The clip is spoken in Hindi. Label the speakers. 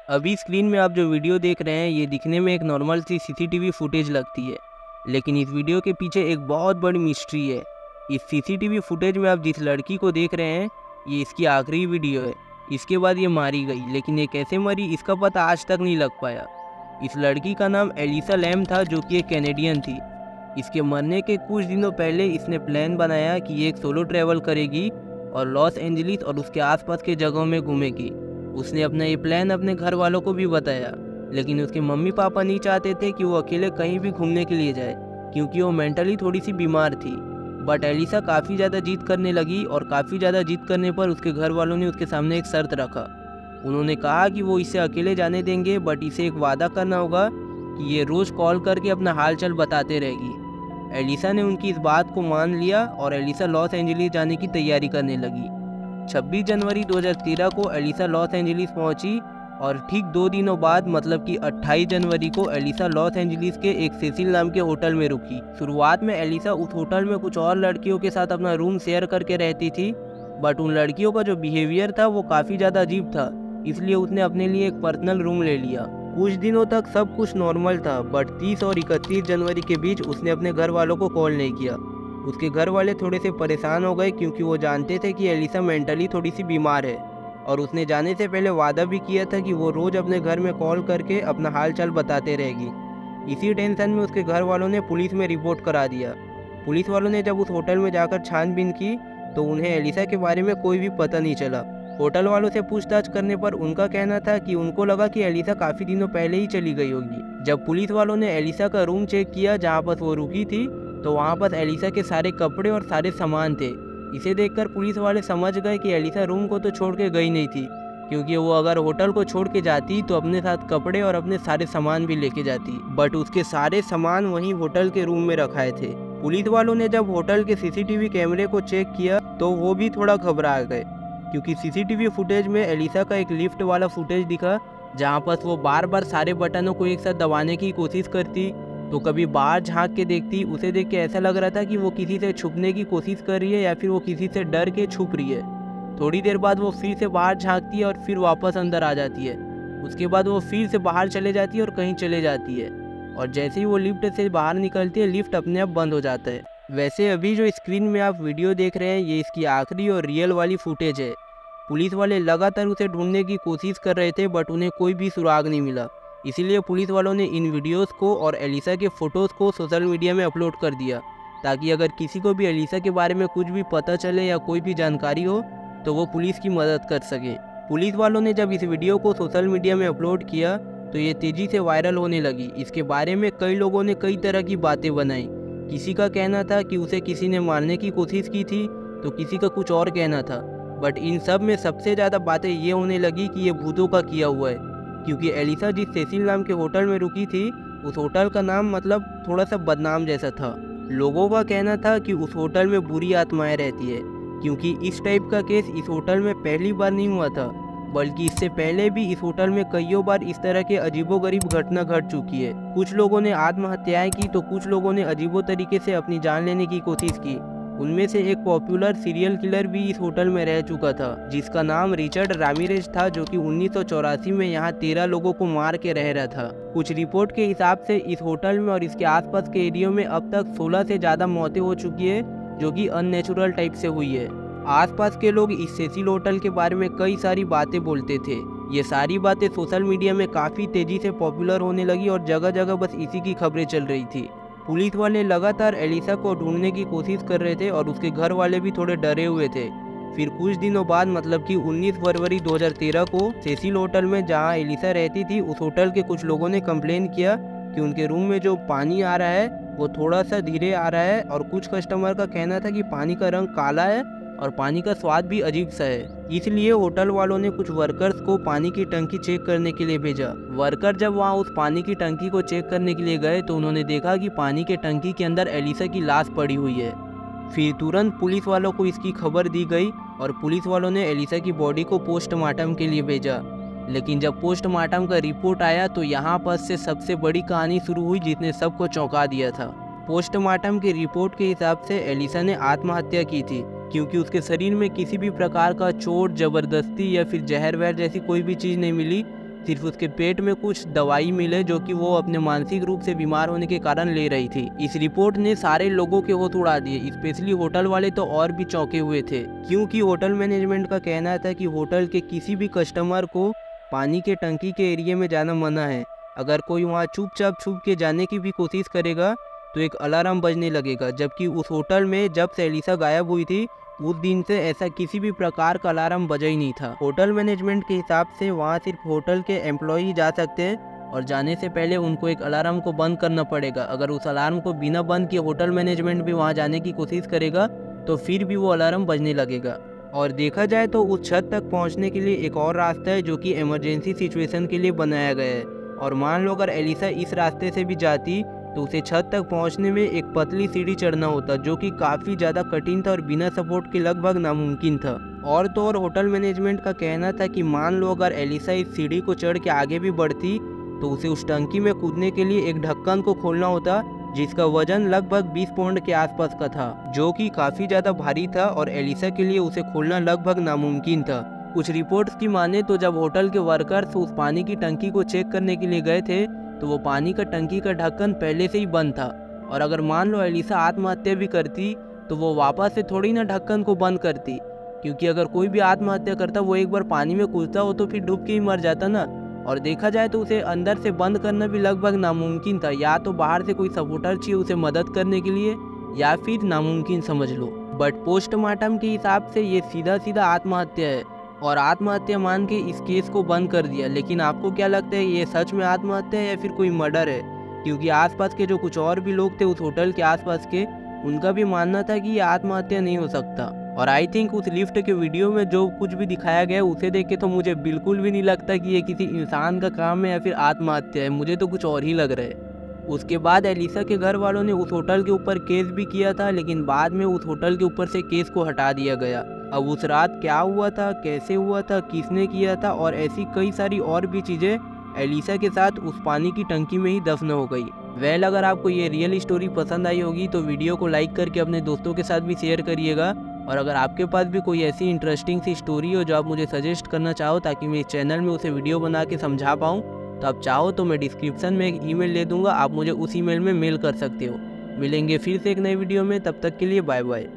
Speaker 1: अभी स्क्रीन में आप जो वीडियो देख रहे हैं ये दिखने में एक नॉर्मल सी सीसीटीवी फुटेज लगती है, लेकिन इस वीडियो के पीछे एक बहुत बड़ी मिस्ट्री है। इस सीसीटीवी फुटेज में आप जिस लड़की को देख रहे हैं ये इसकी आखिरी वीडियो है। इसके बाद ये मारी गई, लेकिन ये कैसे मरी इसका पता आज तक नहीं लग पाया। इस लड़की का नाम एलिसा लैम था, जो कि एक कैनेडियन थी। इसके मरने के कुछ दिनों पहले इसने प्लान बनाया कि ये एक सोलो ट्रैवल करेगी और लॉस एंजलिस और उसके आसपास के जगहों में घूमेगी। उसने अपना ये प्लान अपने घर वालों को भी बताया, लेकिन उसके मम्मी पापा नहीं चाहते थे कि वो अकेले कहीं भी घूमने के लिए जाए, क्योंकि वो मेंटली थोड़ी सी बीमार थी। बट एलिसा काफ़ी ज़्यादा जिद करने लगी और काफ़ी ज़्यादा जिद करने पर उसके घर वालों ने उसके सामने एक शर्त रखा। उन्होंने कहा कि वो इसे अकेले जाने देंगे, बट इसे एक वादा करना होगा कि ये रोज़ कॉल करके अपना हालचाल बताते रहेगी। एलिसा ने उनकी इस बात को मान लिया और एलिसा लॉस एंजलिस जाने की तैयारी करने लगी। 26 जनवरी 2013 को एलिसा लॉस एंजलिस पहुंची और ठीक 2 दिनों बाद मतलब कि 28 जनवरी को एलिसा लॉस एंजलिस के एक सेसिल नाम के होटल में रुकी। शुरुआत में एलिसा उस होटल में कुछ और लड़कियों के साथ अपना रूम शेयर करके रहती थी, बट उन लड़कियों का जो बिहेवियर था वो काफ़ी ज़्यादा अजीब था, इसलिए उसने अपने लिए एक पर्सनल रूम ले लिया। कुछ दिनों तक सब कुछ नॉर्मल था, बट 30 और 31 जनवरी के बीच उसने अपने घर वालों को कॉल नहीं किया। उसके घर वाले थोड़े से परेशान हो गए, क्योंकि वो जानते थे कि एलिसा मेंटली थोड़ी सी बीमार है और उसने जाने से पहले वादा भी किया था कि वो रोज़ अपने घर में कॉल करके अपना हाल चाल बताते रहेगी। इसी टेंशन में उसके घर वालों ने पुलिस में रिपोर्ट करा दिया। पुलिस वालों ने जब उस होटल में जाकर छानबीन की तो उन्हें एलिसा के बारे में कोई भी पता नहीं चला। होटल वालों से पूछताछ करने पर उनका कहना था कि उनको लगा कि एलिसा काफ़ी दिनों पहले ही चली गई होगी। जब पुलिस वालों ने एलिसा का रूम चेक किया जहाँ पर वो रुकी थी, तो वहाँ पर एलिसा के सारे कपड़े और सारे सामान थे। इसे देखकर पुलिस वाले समझ गए कि एलिसा रूम को तो छोड़ के गई नहीं थी, क्योंकि वो अगर होटल को छोड़ के जाती तो अपने साथ कपड़े और अपने सारे सामान भी लेके जाती, बट उसके सारे सामान वहीं होटल के रूम में रखाए थे। पुलिस वालों ने जब होटल के सीसीटीवी कैमरे को चेक किया तो वो भी थोड़ा घबरा गए, क्योंकि सीसीटीवी फुटेज में एलिसा का एक लिफ्ट वाला फुटेज दिखा, जहाँ पर वो बार बार सारे बटनों को एक साथ दबाने की कोशिश करती, तो कभी बाहर झांक के देखती। उसे देख के ऐसा लग रहा था कि वो किसी से छुपने की कोशिश कर रही है या फिर वो किसी से डर के छुप रही है। थोड़ी देर बाद वो फिर से बाहर झांकती है और फिर वापस अंदर आ जाती है। उसके बाद वो फिर से बाहर चले जाती है और कहीं चले जाती है, और जैसे ही वो लिफ्ट से बाहर निकलती है लिफ्ट अपने आप बंद हो जाता है। वैसे अभी जो स्क्रीन में आप वीडियो देख रहे हैं ये इसकी आखिरी और रियल वाली फुटेज है। पुलिस वाले लगातार उसे ढूंढने की कोशिश कर रहे थे, बट उन्हें कोई भी सुराग नहीं मिला। इसीलिए पुलिस वालों ने इन वीडियोस को और एलिसा के फ़ोटोज़ को सोशल मीडिया में अपलोड कर दिया, ताकि अगर किसी को भी एलिसा के बारे में कुछ भी पता चले या कोई भी जानकारी हो तो वो पुलिस की मदद कर सके। पुलिस वालों ने जब इस वीडियो को सोशल मीडिया में अपलोड किया तो ये तेज़ी से वायरल होने लगी। इसके बारे में कई लोगों ने कई तरह की बातें बनाई। किसी का कहना था कि उसे किसी ने मारने की कोशिश की थी, तो किसी का कुछ और कहना था, बट इन सब में सबसे ज़्यादा बातें ये होने लगी कि ये भूतों का किया हुआ है, क्योंकि एलिसा जिस सेसिल नाम के होटल में रुकी थी उस होटल का नाम मतलब थोड़ा सा बदनाम जैसा था। लोगों का कहना था कि उस होटल में बुरी आत्माएं रहती है, क्योंकि इस टाइप का केस इस होटल में पहली बार नहीं हुआ था, बल्कि इससे पहले भी इस होटल में कईयों बार इस तरह के अजीबोगरीब घटना घट चुकी है। कुछ लोगों ने आत्महत्याएं की तो कुछ लोगों ने अजीबो तरीके से अपनी जान लेने की कोशिश की। उनमें से एक पॉपुलर सीरियल किलर भी इस होटल में रह चुका था, जिसका नाम रिचर्ड रामिरेज था, जो कि 1984 में यहाँ 13 लोगों को मार के रह रहा था। कुछ रिपोर्ट के हिसाब से इस होटल में और इसके आसपास के एरिया में अब तक 16 से ज़्यादा मौतें हो चुकी है, जो कि अननेचुरल टाइप से हुई है। आसपास के लोग इस सेसिल होटल के बारे में कई सारी बातें बोलते थे। ये सारी बातें सोशल मीडिया में काफ़ी तेज़ी से पॉपुलर होने लगी और जगह जगह बस इसी की खबरें चल रही थी। पुलिस वाले लगातार एलिसा को ढूंढने की कोशिश कर रहे थे और उसके घर वाले भी थोड़े डरे हुए थे। फिर कुछ दिनों बाद मतलब कि 19 फरवरी 2013 को सेसिल होटल में जहां एलिसा रहती थी उस होटल के कुछ लोगों ने कंप्लेन किया कि उनके रूम में जो पानी आ रहा है वो थोड़ा सा धीरे आ रहा है, और कुछ कस्टमर का कहना था कि पानी का रंग काला है और पानी का स्वाद भी अजीब सा है। इसलिए होटल वालों ने कुछ वर्कर्स को पानी की टंकी चेक करने के लिए भेजा। वर्कर जब वहां उस पानी की टंकी को चेक करने के लिए गए तो उन्होंने देखा कि पानी के टंकी के अंदर एलिसा की लाश पड़ी हुई है। फिर तुरंत पुलिस वालों को इसकी खबर दी गई और पुलिस वालों ने एलिसा की बॉडी को पोस्टमार्टम के लिए भेजा। लेकिन जब पोस्टमार्टम का रिपोर्ट आया तो यहाँ पर से सबसे बड़ी कहानी शुरू हुई, जिसने सबको चौंका दिया था। पोस्टमार्टम की रिपोर्ट के हिसाब से एलिसा ने आत्महत्या की थी, क्योंकि उसके शरीर में किसी भी प्रकार का चोट, जबरदस्ती या फिर जहर वहर जैसी कोई भी चीज़ नहीं मिली, सिर्फ उसके पेट में कुछ दवाई मिले जो कि वो अपने मानसिक रूप से बीमार होने के कारण ले रही थी। इस रिपोर्ट ने सारे लोगों के होश उड़ा दिए, स्पेशली होटल वाले तो और भी चौंके हुए थे, क्योंकि होटल मैनेजमेंट का कहना था कि होटल के किसी भी कस्टमर को पानी के टंकी के एरिया में जाना मना है। अगर कोई वहाँ चुपचाप छुप के जाने की भी कोशिश करेगा तो एक अलार्म बजने लगेगा, जबकि उस होटल में जब से एलिसा गायब हुई थी उस दिन से ऐसा किसी भी प्रकार का अलार्म बजा ही नहीं था। होटल मैनेजमेंट के हिसाब से वहाँ सिर्फ होटल के एम्प्लॉई जा सकते हैं और जाने से पहले उनको एक अलार्म को बंद करना पड़ेगा। अगर उस अलार्म को बिना बंद किए होटल मैनेजमेंट भी वहाँ जाने की कोशिश करेगा तो फिर भी वो अलार्म बजने लगेगा। और देखा जाए तो उस छत तक पहुँचने के लिए एक और रास्ता है जो कि इमरजेंसी सिचुएशन के लिए बनाया गया है। और मान लो अगर एलिसा इस रास्ते से भी जाती तो उसे छत तक पहुंचने में एक पतली सीढ़ी चढ़ना होता, जो कि काफ़ी ज़्यादा कठिन था और बिना सपोर्ट के लगभग नामुमकिन था। और तो और होटल मैनेजमेंट का कहना था कि मान लो अगर एलिसा इस सीढ़ी को चढ़ के आगे भी बढ़ती तो उसे उस टंकी में कूदने के लिए एक ढक्कन को खोलना होता, जिसका वजन लगभग 20 पाउंड के आसपास का था, जो कि काफ़ी ज़्यादा भारी था और एलिसा के लिए उसे खोलना लगभग नामुमकिन था। कुछ रिपोर्ट्स की माने तो जब होटल के वर्कर्स उस पानी की टंकी को चेक करने के लिए गए थे तो वो पानी का टंकी का ढक्कन पहले से ही बंद था। और अगर मान लो एलिसा आत्महत्या भी करती तो वो वापस से थोड़ी ना ढक्कन को बंद करती, क्योंकि अगर कोई भी आत्महत्या करता वो एक बार पानी में कूदता हो तो फिर डूब के ही मर जाता ना। और देखा जाए तो उसे अंदर से बंद करना भी लगभग नामुमकिन था, या तो बाहर से कोई सपोर्टर चाहिए उसे मदद करने के लिए या फिर नामुमकिन समझ लो। बट पोस्टमार्टम के हिसाब से ये सीधा सीधा आत्महत्या है और आत्महत्या मान के इस केस को बंद कर दिया। लेकिन आपको क्या लगता है, ये सच में आत्महत्या है या फिर कोई मर्डर है? क्योंकि आसपास के जो कुछ और भी लोग थे उस होटल के आसपास के, उनका भी मानना था कि ये आत्महत्या नहीं हो सकता। और आई थिंक उस लिफ्ट के वीडियो में जो कुछ भी दिखाया गया उसे देख के तो मुझे बिल्कुल भी नहीं लगता कि ये किसी इंसान का काम है या फिर आत्महत्या है, मुझे तो कुछ और ही लग रहा है। उसके बाद एलिसा के घर वालों ने उस होटल के ऊपर केस भी किया था, लेकिन बाद में उस होटल के ऊपर से केस को हटा दिया गया। अब उस रात क्या हुआ था, कैसे हुआ था, किसने किया था और ऐसी कई सारी और भी चीज़ें एलिसा के साथ उस पानी की टंकी में ही दफन हो गई। वेल, अगर आपको ये रियल स्टोरी पसंद आई होगी तो वीडियो को लाइक करके अपने दोस्तों के साथ भी शेयर करिएगा। और अगर आपके पास भी कोई ऐसी इंटरेस्टिंग सी स्टोरी हो जो आप मुझे सजेस्ट करना चाहो ताकि मैं इस चैनल में उसे वीडियो बना के समझा पाऊँ, तो आप चाहो तो मैं डिस्क्रिप्शन में एक ईमेल दे दूंगा, आप मुझे उस ईमेल में मेल कर सकते हो। मिलेंगे फिर से एक नई वीडियो में, तब तक के लिए बाय बाय।